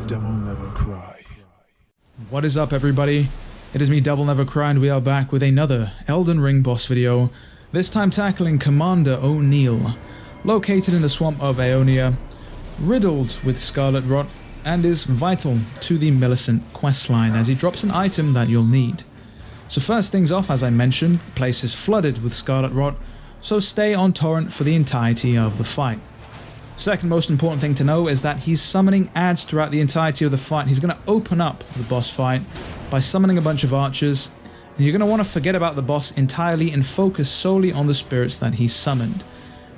DevilNeverCry. What is up, everybody? It is me, DevilNeverCry, and we are back with another Elden Ring boss video, this time tackling Commander O'Neill, located in the swamp of Aeonia, riddled with scarlet rot, and is vital to the Millicent questline as he drops an item that you'll need. So first things off, as I mentioned, the place is flooded with scarlet rot, so stay on torrent for the entirety of the fight. Second most important thing to know is that he's summoning adds throughout the entirety of the fight. He's going to open up the boss fight by summoning a bunch of archers, and you're going to want to forget about the boss entirely and focus solely on the spirits that he's summoned.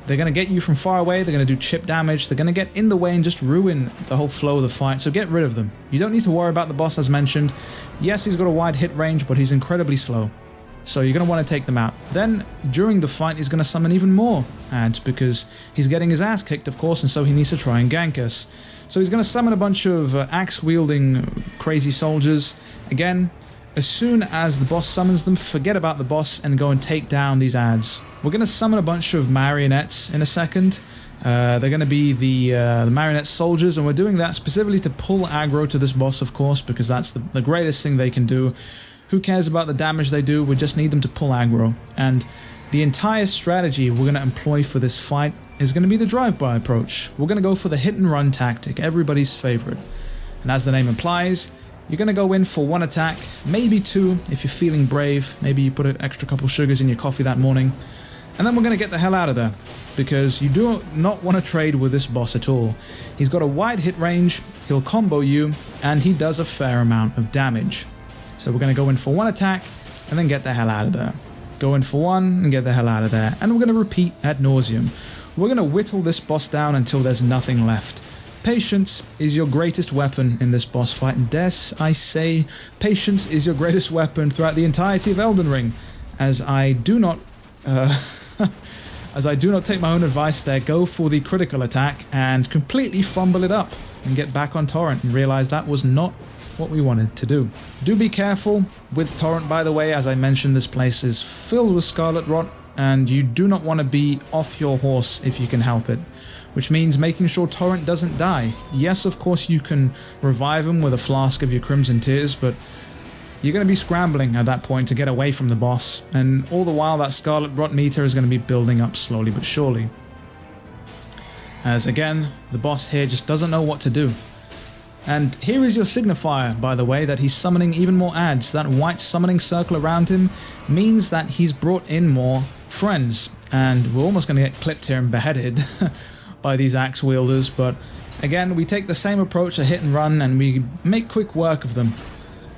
They're going to get you from far away, they're going to do chip damage, they're going to get in the way and just ruin the whole flow of the fight, so get rid of them. You don't need to worry about the boss as mentioned. Yes, he's got a wide hit range, but he's incredibly slow. So you're going to want to take them out. Then, during the fight, he's going to summon even more adds because he's getting his ass kicked, of course, and so he needs to try and gank us. So he's going to summon a bunch of axe-wielding crazy soldiers. Again, as soon as the boss summons them, forget about the boss and go and take down these adds. We're going to summon a bunch of marionettes in a second. They're going to be the marionette soldiers, and we're doing that specifically to pull aggro to this boss, of course, because that's the greatest thing they can do. Who cares about the damage they do? We just need them to pull aggro. And the entire strategy we're going to employ for this fight is going to be the drive-by approach. We're going to go for the hit-and-run tactic, everybody's favorite. And as the name implies, you're going to go in for one attack, maybe two if you're feeling brave. Maybe you put an extra couple sugars in your coffee that morning. And then we're going to get the hell out of there, because you do not want to trade with this boss at all. He's got a wide hit range, he'll combo you, and he does a fair amount of damage. So we're going to go in for one attack, and then get the hell out of there. Go in for one, and get the hell out of there. And we're going to repeat ad nauseum. We're going to whittle this boss down until there's nothing left. Patience is your greatest weapon in this boss fight, and dare I say, patience is your greatest weapon throughout the entirety of Elden Ring. As I do not take my own advice there, go for the critical attack and completely fumble it up and get back on torrent and realize that was not what we wanted to do. Do be careful with torrent, by the way. As I mentioned, this place is filled with scarlet rot, and you do not want to be off your horse if you can help it, which means making sure torrent doesn't die. Yes, of course you can revive him with a flask of your crimson tears, but you're going to be scrambling at that point to get away from the boss, and all the while that scarlet rot meter is going to be building up slowly but surely. As again, the boss here just doesn't know what to do. And here is your signifier, by the way, that he's summoning even more adds. That white summoning circle around him means that he's brought in more friends, and we're almost going to get clipped here and beheaded by these axe wielders, but again, we take the same approach, a hit and run, and we make quick work of them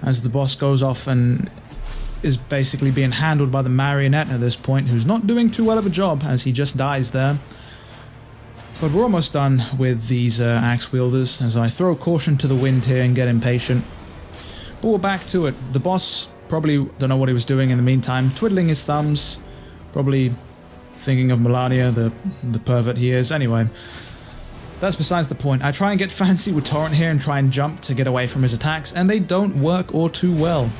as the boss goes off and is basically being handled by the marionette at this point, who's not doing too well of a job as he just dies there. But we're almost done with these axe wielders as I throw caution to the wind here and get impatient. But we're back to it. The boss probably don't know what he was doing in the meantime, twiddling his thumbs, probably thinking of Melania, the pervert he is. Anyway, that's besides the point. I try and get fancy with torrent here and try and jump to get away from his attacks, and they don't work all too well.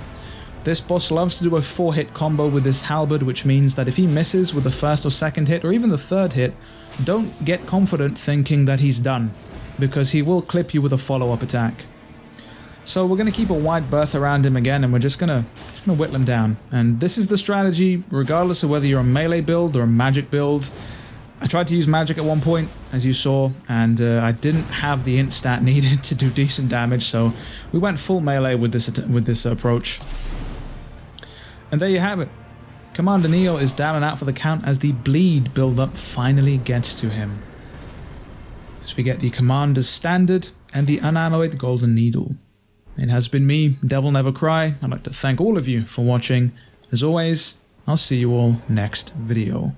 This boss loves to do a 4-hit combo with this halberd, which means that if he misses with the first or second hit, or even the third hit, don't get confident thinking that he's done, because he will clip you with a follow-up attack. So we're going to keep a wide berth around him again, and we're just going to whittle him down. And this is the strategy, regardless of whether you're a melee build or a magic build. I tried to use magic at one point, as you saw, and I didn't have the int stat needed to do decent damage, so we went full melee with this approach. And there you have it. Commander O'Neill is down and out for the count as the bleed build-up finally gets to him. As we get the Commander's Standard and the Unalloyed Golden Needle. It has been me, DevilNeverCry. I'd like to thank all of you for watching. As always, I'll see you all next video.